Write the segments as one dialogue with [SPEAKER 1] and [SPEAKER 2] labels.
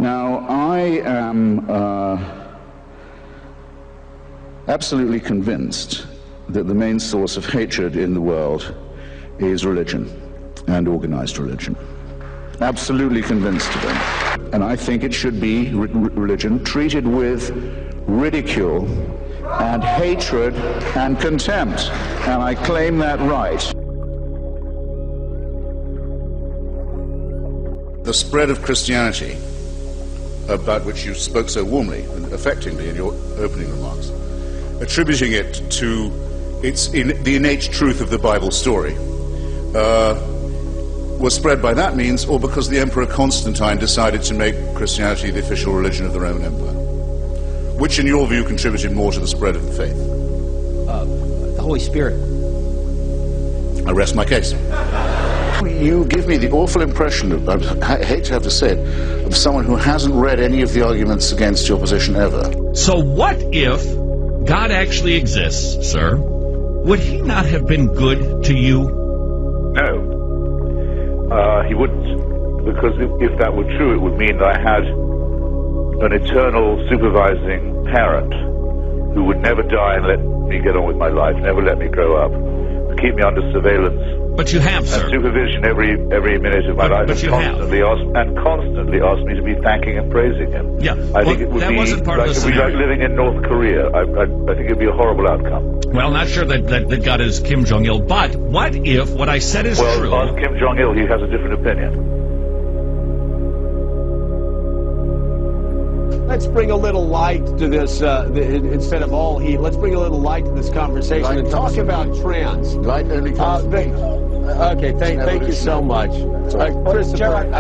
[SPEAKER 1] Now, I am absolutely convinced that the main source of hatred in the world is religion, and organized religion. Absolutely convinced of it. And I think it should be religion treated with ridicule and hatred and contempt. And I claim that right.
[SPEAKER 2] The spread of Christianity, about which you spoke so warmly and affectingly in your opening remarks, attributing it to the innate truth of the Bible story, was spread by that means, or because the Emperor Constantine decided to make Christianity the official religion of the Roman Empire? Which, in your view, contributed more to the spread of the faith?
[SPEAKER 3] The Holy Spirit.
[SPEAKER 2] I rest my case.
[SPEAKER 1] You give me the awful impression of, I hate to have to say it, of someone who hasn't read any of the arguments against your position ever.
[SPEAKER 4] So what if God actually exists, sir? Would he not have been good to you?
[SPEAKER 5] No. He wouldn't. Because if that were true, it would mean that I had an eternal supervising parent who would never die and let me get on with my life, never let me grow up, keep me under surveillance.
[SPEAKER 4] But you have, sir.
[SPEAKER 5] And supervision every minute of my life.
[SPEAKER 4] But you have.
[SPEAKER 5] Constantly asked me to be thanking and praising him.
[SPEAKER 4] Yeah.
[SPEAKER 5] I think it would be like living in North Korea. I think it would be a horrible outcome.
[SPEAKER 4] Well, not sure that God is Kim Jong-il, but what if what I said is true?
[SPEAKER 5] Well, ask Kim Jong-il, he has a different opinion.
[SPEAKER 6] Let's bring a little light to this, instead of all heat, let's bring a little light to this conversation
[SPEAKER 1] Light
[SPEAKER 6] and talk about trans.
[SPEAKER 1] Light only comes from me.
[SPEAKER 6] Okay, thank you so much. Christopher,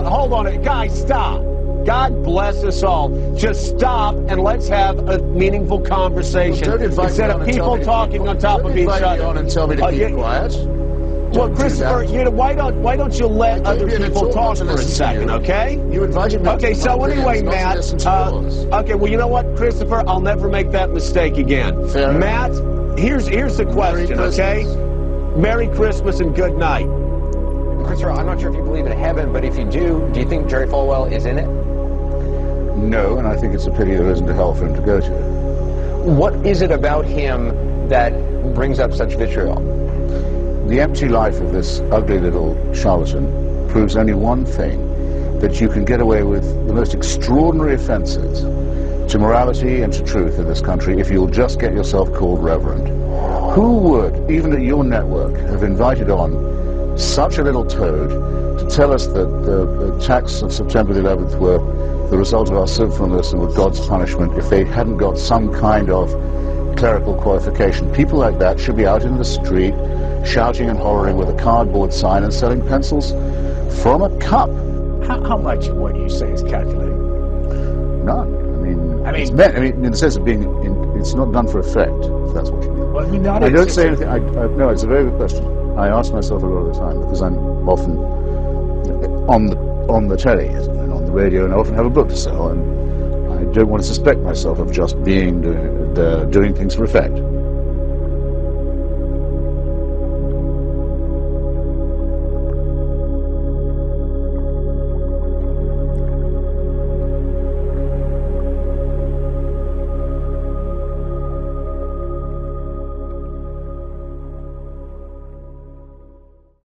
[SPEAKER 6] hold on. Guys, stop. God bless us all. Just stop and let's have a meaningful conversation.
[SPEAKER 1] Well,
[SPEAKER 6] instead of people talking on top of each other.
[SPEAKER 1] Don't invite me on and tell me to keep quiet.
[SPEAKER 6] Well, Christopher, why don't you let other people talk for a second, okay?
[SPEAKER 1] You invited me.
[SPEAKER 6] Okay, so anyway, Matt. Okay, well, you know what, Christopher? I'll never make that mistake again.
[SPEAKER 1] Fair
[SPEAKER 6] Matt, here's the question, okay? Merry Christmas and good night.
[SPEAKER 3] Christopher, I'm not sure if you believe in heaven, but if you do you think Jerry Falwell is in it?
[SPEAKER 1] No, and I think it's a pity there isn't a hell for him to go to.
[SPEAKER 3] What is it about him that brings up such vitriol?
[SPEAKER 1] The empty life of this ugly little charlatan proves only one thing, that you can get away with the most extraordinary offenses to morality and to truth in this country if you'll just get yourself called reverend. Who would, even at your network, have invited on such a little toad to tell us that the attacks of September the 11th were the result of our sinfulness and were God's punishment if they hadn't got some kind of clerical qualification? People like that should be out in the street shouting and hollering with a cardboard sign and selling pencils from a cup.
[SPEAKER 6] How much of what you say is calculated?
[SPEAKER 1] None. It's meant, in the sense of being, it's not done for effect, if that's what you mean.
[SPEAKER 6] Well,
[SPEAKER 1] I don't say anything. No, it's a very good question. I ask myself a lot of the time because I'm often on the telly and on the radio, and I often have a book to sell, and I don't want to suspect myself of just doing things for effect.